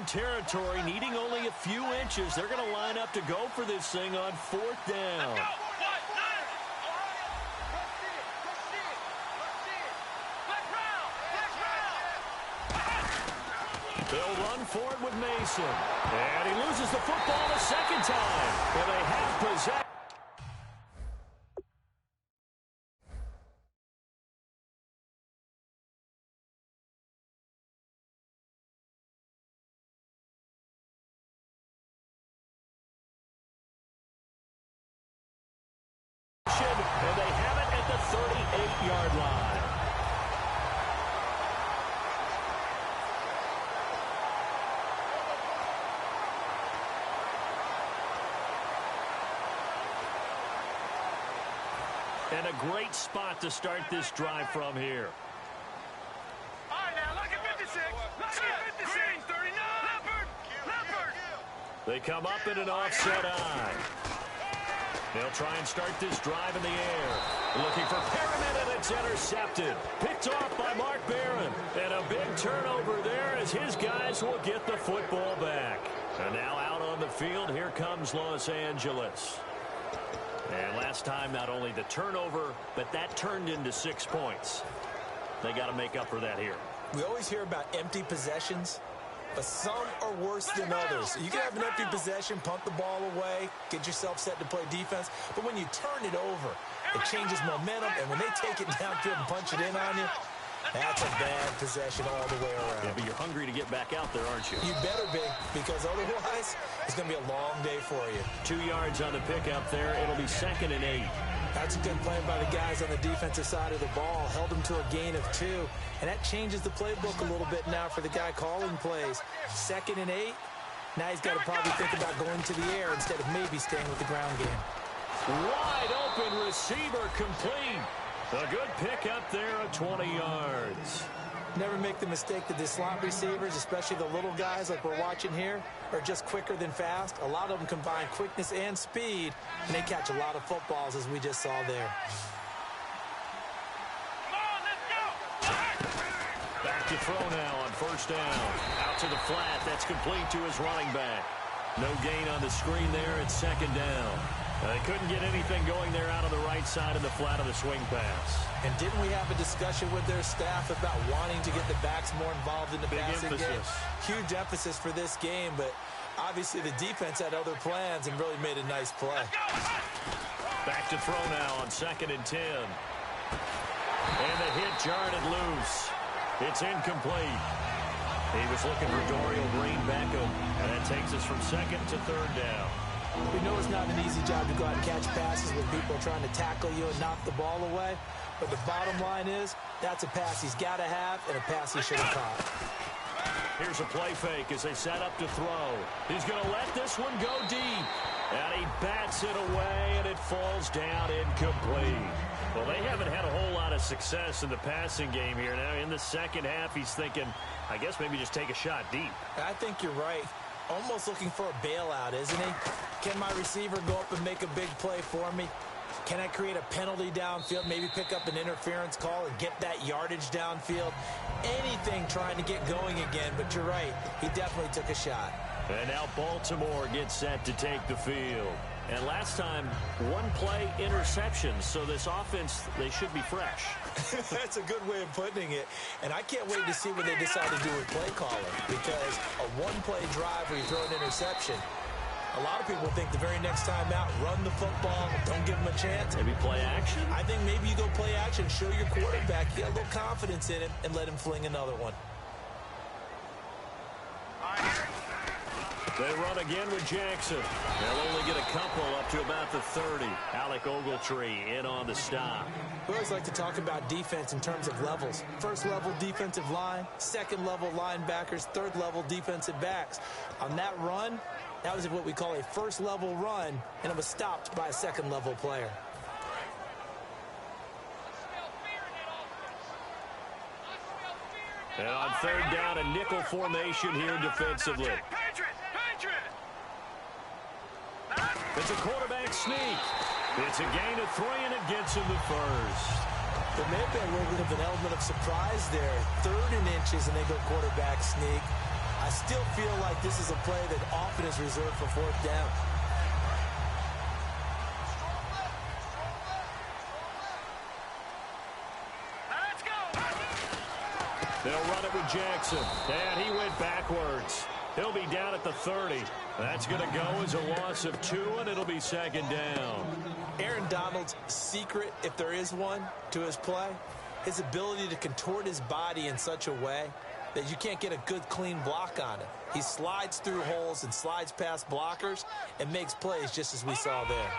territory, needing only a few inches. They're going to line up to go for this thing on 4th down. They'll run for it with Mason. And he loses the football a second time. Well, they have possession. And they have it at the 38-yard line. And a great spot to start this drive from here. All right, now, look at 56. Look at 56. 39. Leopard. They come up in an offset eye. They'll try and start this drive in the air. Looking for Perriman, and it's intercepted. Picked off by Mark Barron. And a big turnover there as his guys will get the football back. And now out on the field, here comes Los Angeles. And last time, not only the turnover, but that turned into 6 points. They got to make up for that here. We always hear about empty possessions, but some are worse than others. You can have an empty possession, pump the ball away, get yourself set to play defense, but when you turn it over, it changes momentum, and when they take it downfield and punch it in on you, that's a bad possession all the way around. Yeah, but you're hungry to get back out there, aren't you? You better be, because otherwise, it's going to be a long day for you. 2 yards on the pickup there. It'll be 2nd and 8. That's a good play by the guys on the defensive side of the ball. Held them to a gain of 2. And that changes the playbook a little bit now for the guy calling plays. 2nd and 8. Now he's got to probably think about going to the air instead of maybe staying with the ground game. Wide open receiver complete. A good pickup there at 20 yards. Never make the mistake that the slot receivers, especially the little guys like we're watching here, are just quicker than fast. A lot of them combine quickness and speed, and they catch a lot of footballs, as we just saw there. Back to throw now on 1st down. Out to the flat. That's complete to his running back. No gain on the screen there. It's 2nd down. They couldn't get anything going there out on the right side of the flat of the swing pass. And didn't we have a discussion with their staff about wanting to get the backs more involved in the passing game? Huge emphasis for this game, but obviously the defense had other plans and really made a nice play. Back to throw now on 2nd and 10. And the hit jarred it loose. It's incomplete. He was looking for Dorial Green Beckham, and that takes us from 2nd to 3rd down. We know it's not an easy job to go out and catch passes when people are trying to tackle you and knock the ball away. But the bottom line is, that's a pass he's got to have and a pass he should have caught. Here's a play fake as they set up to throw. He's going to let this one go deep. And he bats it away, and it falls down incomplete. Well, they haven't had a whole lot of success in the passing game here. Now, in the second half, he's thinking, I guess maybe just take a shot deep. I think you're right. Almost looking for a bailout, isn't he? Can my receiver go up and make a big play for me? Can I create a penalty downfield, maybe pick up an interference call and get that yardage downfield? Anything trying to get going again, but you're right. He definitely took a shot. And now Baltimore gets set to take the field. And last time, 1 play interception. So this offense, they should be fresh. That's a good way of putting it. And I can't wait to see what they decide to do with play calling. Because a 1-play drive where you throw an interception, a lot of people think the very next time out, run the football, don't give them a chance. Maybe play action? I think maybe you go play action, show your quarterback, get a little confidence in him, and let him fling another one. They run again with Jackson. They'll only get a couple up to about the 30. Alec Ogletree in on the stop. We always like to talk about defense in terms of levels. First level defensive line, second level linebackers, third level defensive backs. On that run, that was what we call a first level run, and it was stopped by a second level player. And on 3rd down, a nickel formation here defensively. It's a quarterback sneak. It's a gain of 3, and it gets him the first. There may have been a little bit of an element of surprise there. 3rd and inches, and they go quarterback sneak. I I still feel like this is a play that often is reserved for fourth down. Let's go. They'll run it with Jackson. And he went backwards. He'll be down at the 30. That's going to go as a loss of 2, and it'll be second down. Aaron Donald's secret, if there is one, to his play, his ability to contort his body in such a way that you can't get a good, clean block on it. He slides through holes and slides past blockers and makes plays just as we saw there.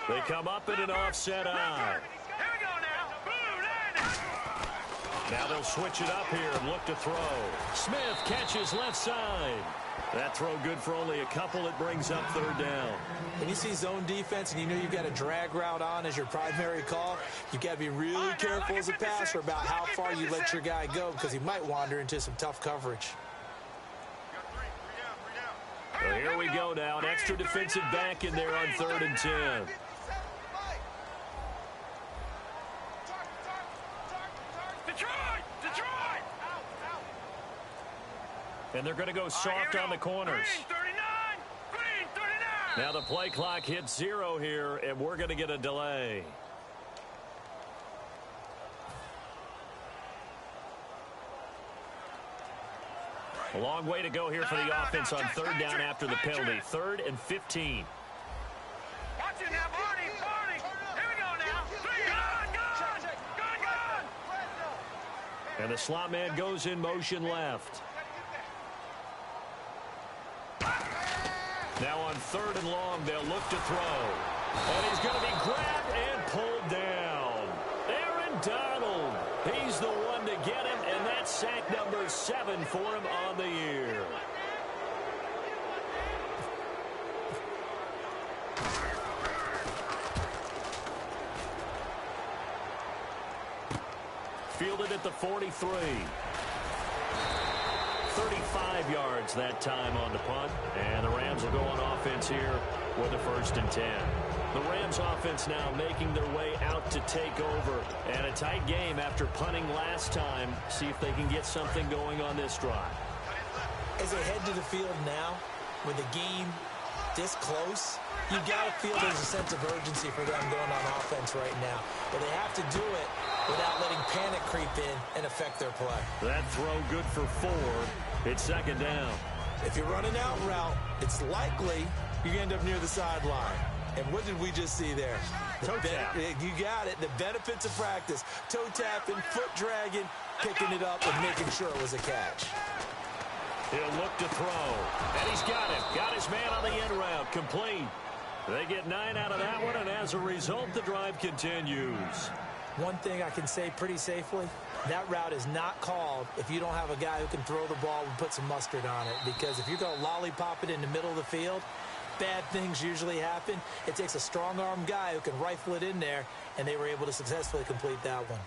They come up in an offset eye. Here we go now. Blue line. Now they'll switch it up here and look to throw. Smith catches left side. That throw good for only a couple. It brings up third down. When you see zone defense and you know you've got a drag route on as your primary call, you've got to be really careful as a passer about how far you let your guy go because he might wander into some tough coverage. So here we go now. An extra defensive back in there on 3rd and 10. And they're going to go soft on the corners. Green 39. Now the play clock hits 0 here, and we're going to get a delay. A long way to go here for the offense on 3rd down after the penalty. 3rd and 15. Watch it now, Barney. Here we go now. Gun. And the slot man goes in motion left. Now on 3rd and long, they'll look to throw. And he's going to be grabbed and pulled down. Aaron Donald. He's the one to get him, and that's sack number 7 for him on the year. Fielded at the 43. 35 yards that time on the punt. And the Rams will go on offense here with a 1st and 10. The Rams offense now making their way out to take over. And a tight game after punting last time. See if they can get something going on this drive. As they head to the field now, with the game this close, you got to feel there's a sense of urgency for them going on offense right now. But they have to do it without letting panic creep in and affect their play. That throw good for 4. It's 2nd down. If you're running out route, it's likely you end up near the sideline. And what did we just see there? Toe tap. You got it. The benefits of practice. Toe tapping, foot dragging, picking it up, and making sure it was a catch. He'll look to throw. And he's got it. Got his man on the end route. Complete. They get 9 out of that one, and as a result, the drive continues. One thing I can say pretty safely, that route is not called if you don't have a guy who can throw the ball and put some mustard on it. Because if you're going to lollipop it in the middle of the field, bad things usually happen. It takes a strong-arm guy who can rifle it in there, and they were able to successfully complete that one.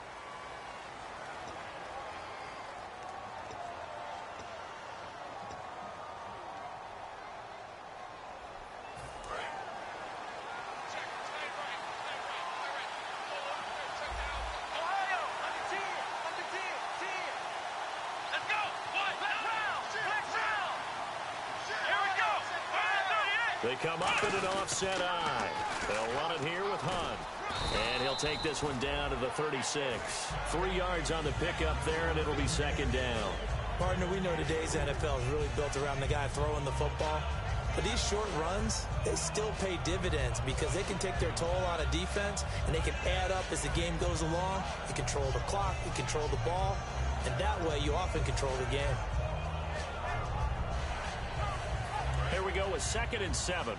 They come up in an offset eye. They'll run it here with Hunt. And he'll take this one down to the 36. 3 yards on the pickup there, and it'll be 2nd down. Partner, we know today's NFL is really built around the guy throwing the football. But these short runs, they still pay dividends because they can take their toll on a defense, and they can add up as the game goes along. You control the clock, you control the ball, and that way you often control the game. Here we go with 2nd and 7.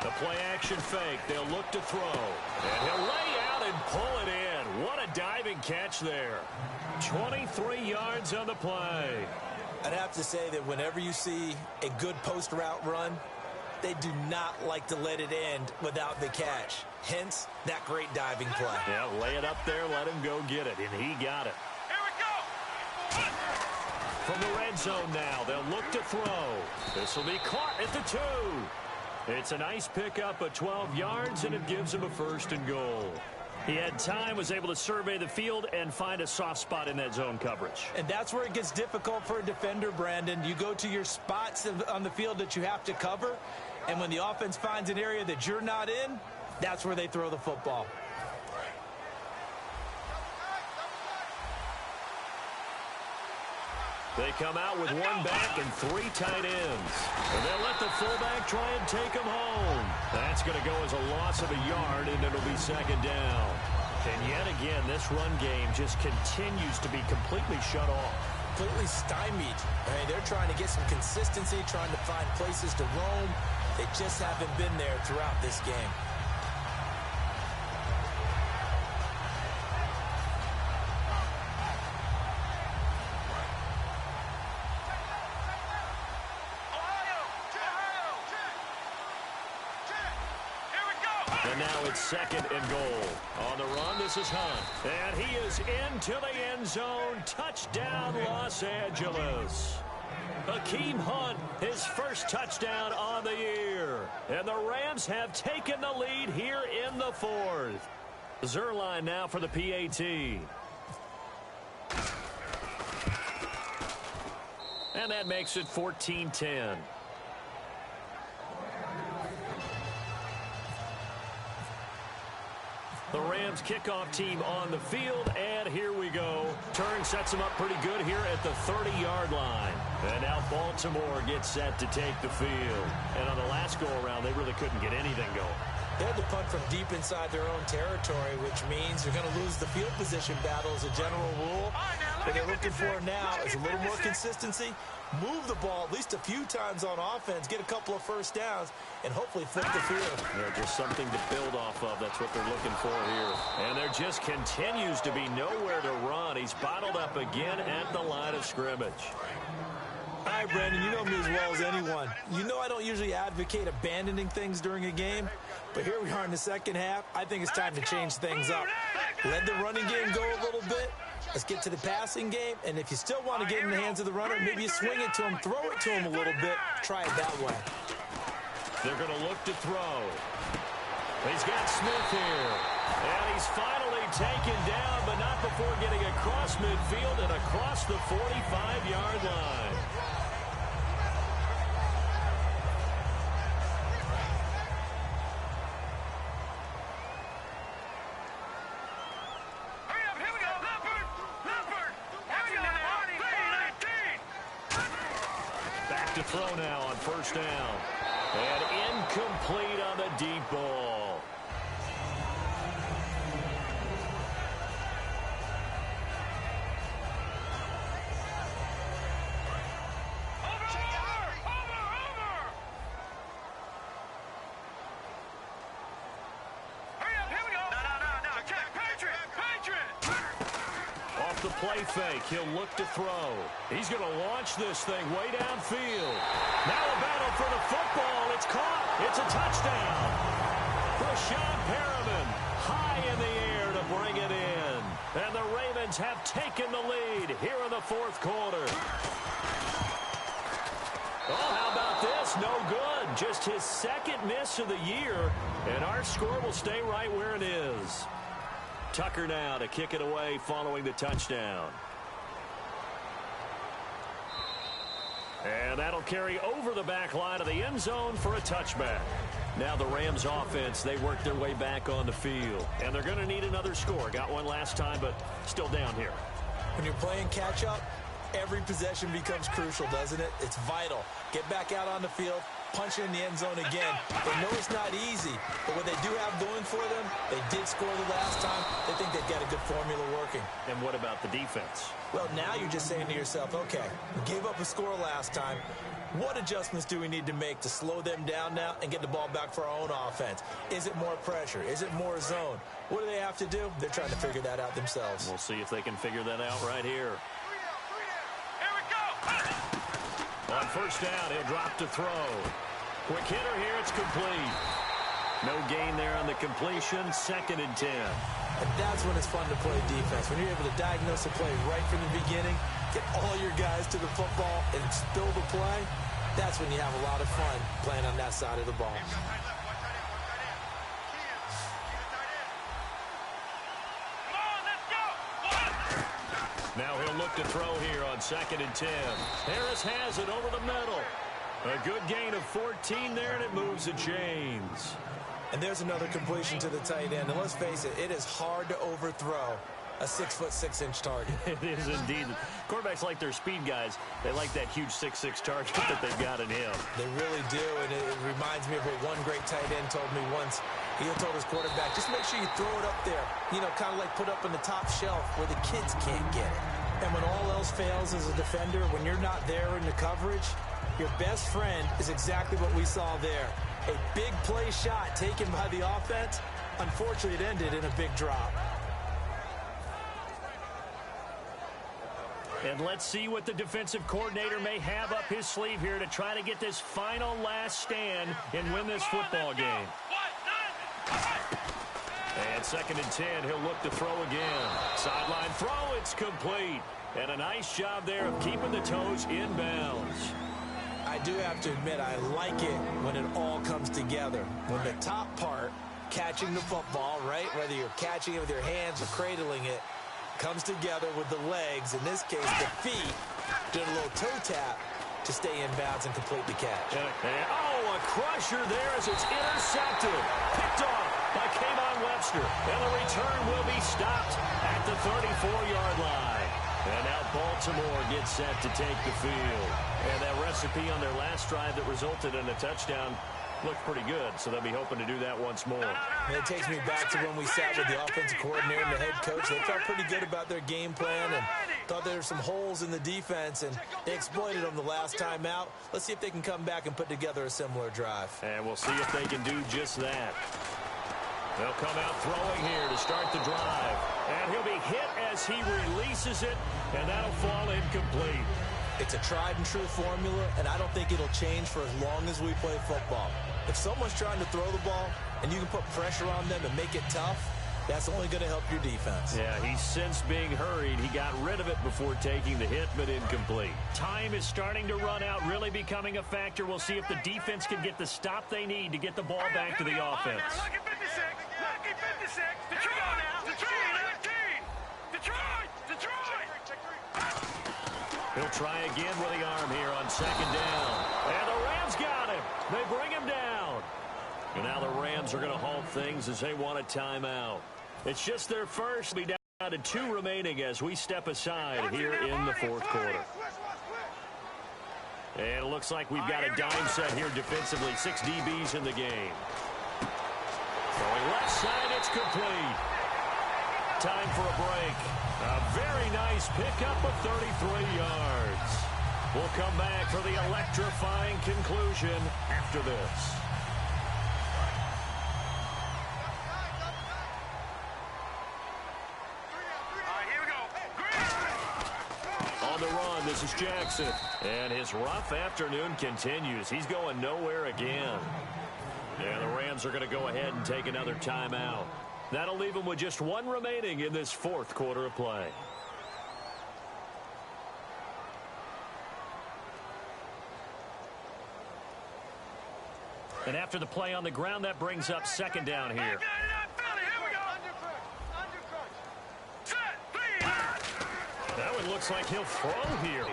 The play action fake. They'll look to throw. And he'll lay out and pull it in. What a diving catch there. 23 yards on the play. I'd have to say that whenever you see a good post route run, they do not like to let it end without the catch. Hence, that great diving play. Yeah, lay it up there, let him go get it, and he got it. Here we go. From the red zone now, they'll look to throw. This will be caught at the 2. It's a nice pickup of 12 yards, and it gives him a 1st and goal. He had time, was able to survey the field and find a soft spot in that zone coverage. And that's where it gets difficult for a defender, Brandon. You go to your spots on the field that you have to cover, and when the offense finds an area that you're not in, that's where they throw the football. They come out with one back and 3 tight ends. And they'll let the fullback try and take him home. That's going to go as a loss of a yard, and it'll be second down. And yet again, this run game just continues to be completely shut off. Completely stymied. I mean, they're trying to get some consistency, trying to find places to roam. They just haven't been there throughout this game. And now it's second and goal. On the run, this is Hunt. And he is into the end zone. Touchdown, Los Angeles. Hakeem Hunt, his first touchdown on the year. And the Rams have taken the lead here in the fourth. Zerline now for the PAT. And that makes it 14-10. The Rams kickoff team on the field, and here we go. Turn sets them up pretty good here at the 30-yard line. And now Baltimore gets set to take the field. And on the last go-around, they really couldn't get anything going. They had to punt from deep inside their own territory, which means they're going to lose the field position battle as a general rule. What they're looking for now is a little more consistency, move the ball at least a few times on offense, get a couple of first downs, and hopefully flip the field. Yeah, just something to build off of. That's what they're looking for here. And there just continues to be nowhere to run. He's bottled up again at the line of scrimmage. All right, Brandon, you know me as well as anyone. You know I don't usually advocate abandoning things during a game, but here we are in the second half. I think it's time to change things up. Let the running game go a little bit. Let's get to the passing game, and if you still want to get in the hands of the runner, maybe you swing it to him, throw it to him a little bit. Try it that way. They're going to look to throw. He's got Smith here. And he's finally taken down, but not before getting across midfield and across the 45-yard line. Back to throw now on first down. And incomplete on the deep ball. The play fake. He'll look to throw. He's going to launch this thing way downfield. Now a battle for the football. It's caught. It's a touchdown. Rashawn Perriman high in the air to bring it in. And the Ravens have taken the lead here in the fourth quarter. Oh, how about this? No good. Just his second miss of the year. And our score will stay right where it is. Tucker now to kick it away following the touchdown. And that'll carry over the back line of the end zone for a touchback. Now the Rams offense, they work their way back on the field. And they're going to need another score. Got one last time, but still down here. When you're playing catch-up, every possession becomes crucial, doesn't it? It's vital. Get back out on the field, punch it in the end zone again. They know it's not easy, but what they do have going for them, they did score the last time. They think they've got a good formula working. And what about the defense? Well, now you're just saying to yourself, okay, we gave up a score last time. What adjustments do we need to make to slow them down now and get the ball back for our own offense? Is it more pressure? Is it more zone? What do they have to do? They're trying to figure that out themselves. We'll see if they can figure that out right here. On first down, he'll drop to throw. Quick hitter here, it's complete. No gain there on the completion, 2nd and 10. And that's when it's fun to play defense. When you're able to diagnose a play right from the beginning, get all your guys to the football and spill the play, that's when you have a lot of fun playing on that side of the ball. Now he'll look to throw here on 2nd and 10. Harris has it over the middle. A good gain of 14 there, and it moves the chains. And there's another completion to the tight end. And let's face it, it is hard to overthrow a 6'6" target. It is indeed. Quarterbacks like their speed guys. They like that huge 6'6" target that they've got in him. They really do, and it reminds me of what one great tight end told me once. He told his quarterback, just make sure you throw it up there, kind of like put up on the top shelf where the kids can't get it. And when all else fails as a defender, when you're not there in the coverage, your best friend is exactly what we saw there. A big play shot taken by the offense. Unfortunately, it ended in a big drop. And let's see what the defensive coordinator may have up his sleeve here to try to get this final last stand and win this football game. And 2nd and 10, he'll look to throw again. Sideline throw, it's complete. And a nice job there of keeping the toes in bounds. I do have to admit, I like it when it all comes together. When the top part, catching the football, right, whether you're catching it with your hands or cradling it, comes together with the legs, in this case the feet, did a little toe tap to stay in bounds and complete the catch. A crusher there as it's intercepted. Picked off by Kayvon Webster. And the return will be stopped at the 34-yard line. And now Baltimore gets set to take the field. And that recipe on their last drive that resulted in a touchdown looked pretty good, so they'll be hoping to do that once more. And it takes me back to when we sat with the offensive coordinator and the head coach. They felt pretty good about their game plan and thought there were some holes in the defense, and they exploited them the last time out. Let's see if they can come back and put together a similar drive. And we'll see if they can do just that. They'll come out throwing here to start the drive. And he'll be hit as he releases it, and that'll fall incomplete. It's a tried-and-true formula, and I don't think it'll change for as long as we play football. If someone's trying to throw the ball and you can put pressure on them and make it tough, that's only going to help your defense. Yeah, he's since being hurried. He got rid of it before taking the hit, but incomplete. Time is starting to run out, really becoming a factor. We'll see if the defense can get the stop they need to get the ball back to the offense. Lucky 56. Lucky 56. Detroit now. Detroit. He'll try again with the arm here on 2nd down. And the Rams got him. They bring him down. And now the Rams are going to halt things as they want a timeout. It's just their first. Be down to 2 remaining as we step aside here in the 4th quarter. And it looks like we've got a dime set here defensively. 6 DBs in the game. Going left side, it's complete. Time for a break. A very nice pickup of 33 yards. We'll come back for the electrifying conclusion after this. On the run, this is Jackson. And his rough afternoon continues. He's going nowhere again. And the Rams are going to go ahead and take another timeout. That'll leave them with just 1 remaining in this 4th quarter of play. And after the play on the ground, that brings up 2nd down here. That one looks like he'll throw here.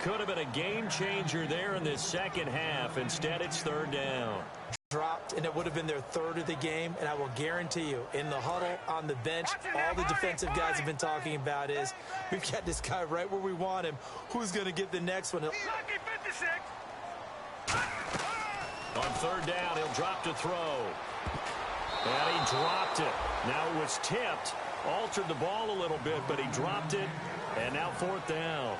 Could have been a game changer there in this second half. Instead, it's 3rd down. Dropped, and it would have been their 3rd of the game, and I will guarantee you, in the huddle, on the bench, all the defensive guys have been talking about is, we've got this guy right where we want him. Who's going to get the next one? Lucky 56. On 3rd down, he'll drop to throw. And he dropped it. Now it was tipped, altered the ball a little bit, but he dropped it, and now 4th down.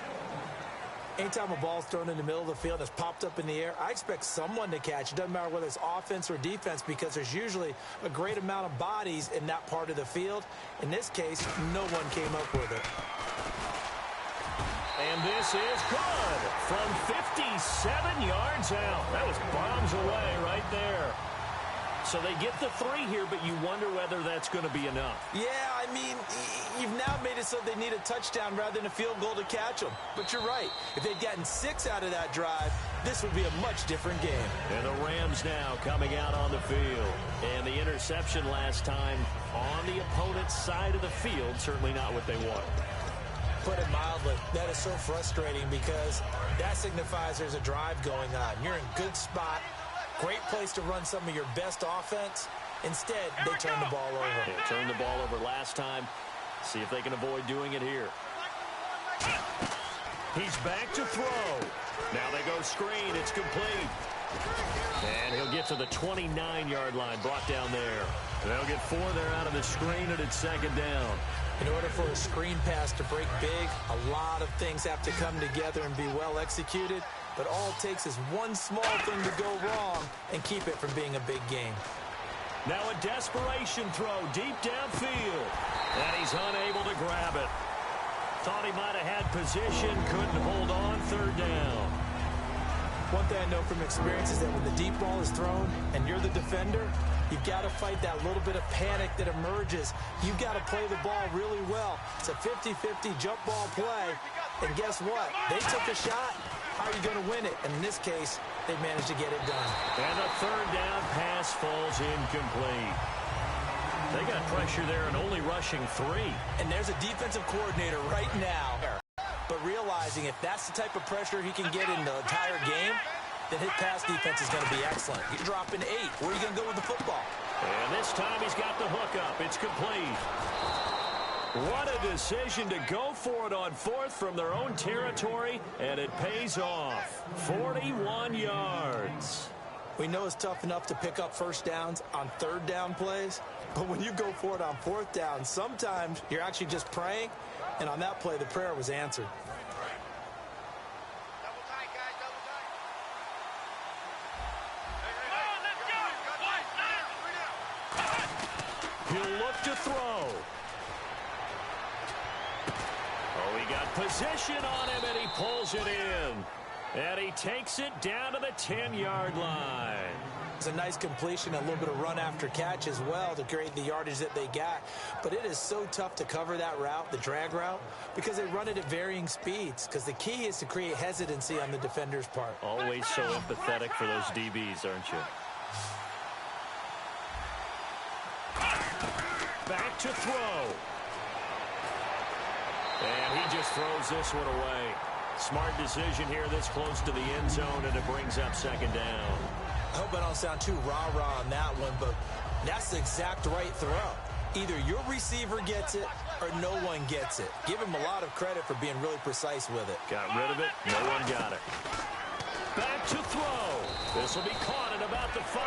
Anytime a ball's thrown in the middle of the field that's popped up in the air, I expect someone to catch. It doesn't matter whether it's offense or defense, because there's usually a great amount of bodies in that part of the field. In this case, no one came up with it. And this is good from 57 yards out. That was bombs away right there. So they get the 3 here, but you wonder whether that's going to be enough. Yeah, I mean, you've now made it so they need a touchdown rather than a field goal to catch them. But you're right. If they'd gotten 6 out of that drive, this would be a much different game. And the Rams now coming out on the field. And the interception last time on the opponent's side of the field, certainly not what they want. put it mildly. That is so frustrating because that signifies there's a drive going on. You're in good spot, great place to run some of your best offense. Instead, they turn the ball over. They turned the ball over last time. See if they can avoid doing it here. He's back to throw. Now they go screen. It's complete. And he'll get to the 29-yard line, brought down there. They'll get 4 there out of the screen, and it's second down. In order for a screen pass to break big, a lot of things have to come together and be well executed. But all it takes is one small thing to go wrong and keep it from being a big game. Now a desperation throw deep downfield. And he's unable to grab it. Thought he might have had position, couldn't hold on, third down. One thing I know from experience is that when the deep ball is thrown and you're the defender, you've got to fight that little bit of panic that emerges. You've got to play the ball really well. It's a 50-50 jump ball play. And guess what? They took a shot. How are you going to win it? And in this case, they managed to get it done. And the third down pass falls incomplete. They got pressure there and only rushing 3. And there's a defensive coordinator right now. But realizing if that's the type of pressure he can get in the entire game, then his pass defense is going to be excellent. You're dropping 8. Where are you going to go with the football? And this time he's got the hook up. It's complete. What a decision to go for it on 4th from their own territory, and it pays off. 41 yards. We know it's tough enough to pick up first downs on third down plays, but when you go for it on 4th down, sometimes you're actually just praying, and on that play, the prayer was answered. He'll look to throw. Oh, he got position on him, and he pulls it in. And he takes it down to the 10-yard line. It's a nice completion, a little bit of run after catch as well to create the yardage that they got. But it is so tough to cover that route, the drag route, because they run it at varying speeds. Because the key is to create hesitancy on the defender's part. Always so empathetic for those DBs, aren't you? Back to throw. And he just throws this one away. Smart decision here this close to the end zone, and it brings up second down. I hope I don't sound too rah-rah on that one, but that's the exact right throw. Either your receiver gets it or no one gets it. Give him a lot of credit for being really precise with it. Got rid of it. No one got it. Back to throw. This will be caught at about the 5.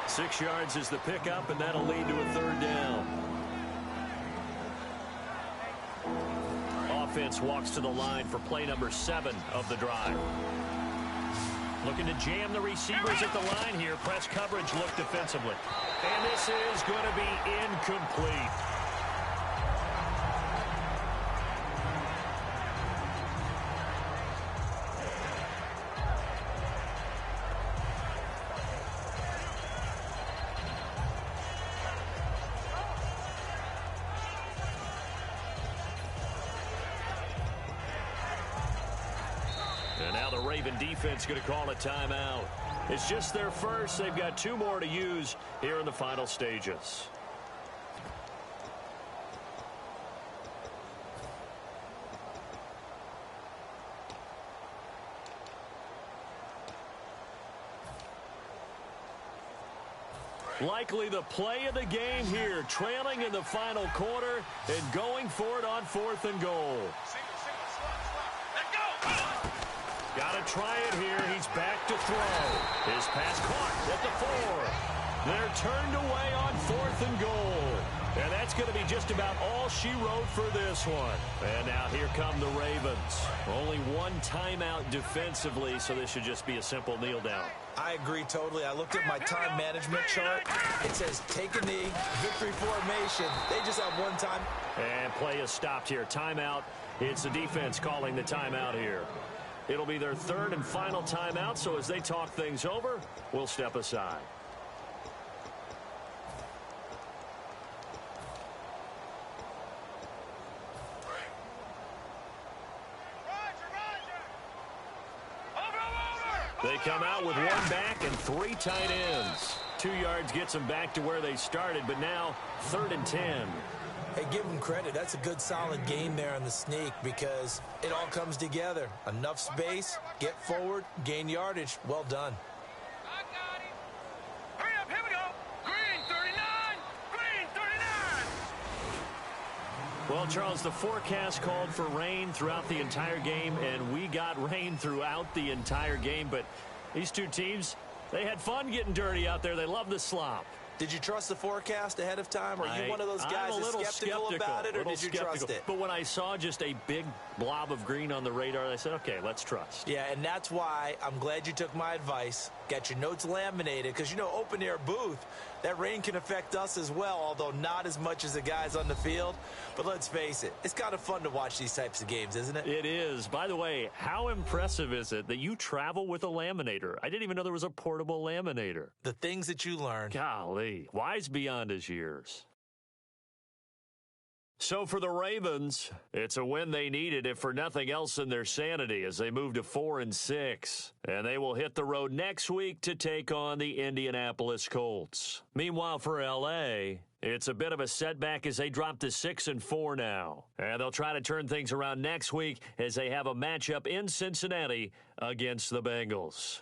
6 yards is the pickup, and that'll lead to a third down. Offense walks to the line for play number 7 of the drive. Looking to jam the receivers at the line here. Press coverage look defensively. And this is going to be incomplete. And now the Raven defense going to call a timeout. It's just their first. They've got 2 more to use here in the final stages. Likely the play of the game here, trailing in the final quarter and going for it on 4th and goal. Got to try it here. He's back to throw. His pass caught at the 4. They're turned away on 4th and goal. And that's going to be just about all she wrote for this one. And now here come the Ravens. Only 1 timeout defensively, so this should just be a simple kneel down. I agree totally. I looked at my time management chart. It says take a knee, victory formation. They just have 1 time. And play is stopped here. Timeout. It's the defense calling the timeout here. It'll be their 3rd and final timeout, so as they talk things over, we'll step aside. They come out with 1 back and 3 tight ends. 2 yards gets them back to where they started, but now 3rd and 10. Hey, give them credit. That's a good, solid game there on the sneak because it all comes together. Enough space, get forward, gain yardage. Well done. I got him. Hurry up, here we go. Green 39. Green 39. Well, Charles, the forecast called for rain throughout the entire game, and we got rain throughout the entire game. But these two teams, they had fun getting dirty out there. They love the slop. Did you trust the forecast ahead of time? Are you one of those guys that's skeptical about it, or did you trust it? But when I saw just a big blob of green on the radar, I said, okay, let's trust. Yeah, and that's why I'm glad you took my advice. Got your notes laminated, because, you know, open-air booth, that rain can affect us as well, although not as much as the guys on the field. But let's face it, it's kind of fun to watch these types of games, isn't it? It is. By the way, how impressive is it that you travel with a laminator? I didn't even know there was a portable laminator. The things that you learn. Golly, wise beyond his years. So for the Ravens, it's a win they needed, if for nothing else in their sanity, as they move to 4-6. And they will hit the road next week to take on the Indianapolis Colts. Meanwhile, for L.A., it's a bit of a setback as they drop to 6-4 now. And they'll try to turn things around next week as they have a matchup in Cincinnati against the Bengals.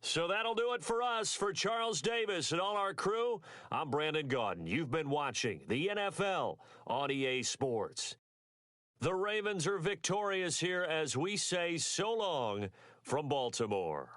So that'll do it for us. For Charles Davis and all our crew, I'm Brandon Gaudin. You've been watching the NFL on EA Sports. The Ravens are victorious here as we say so long from Baltimore.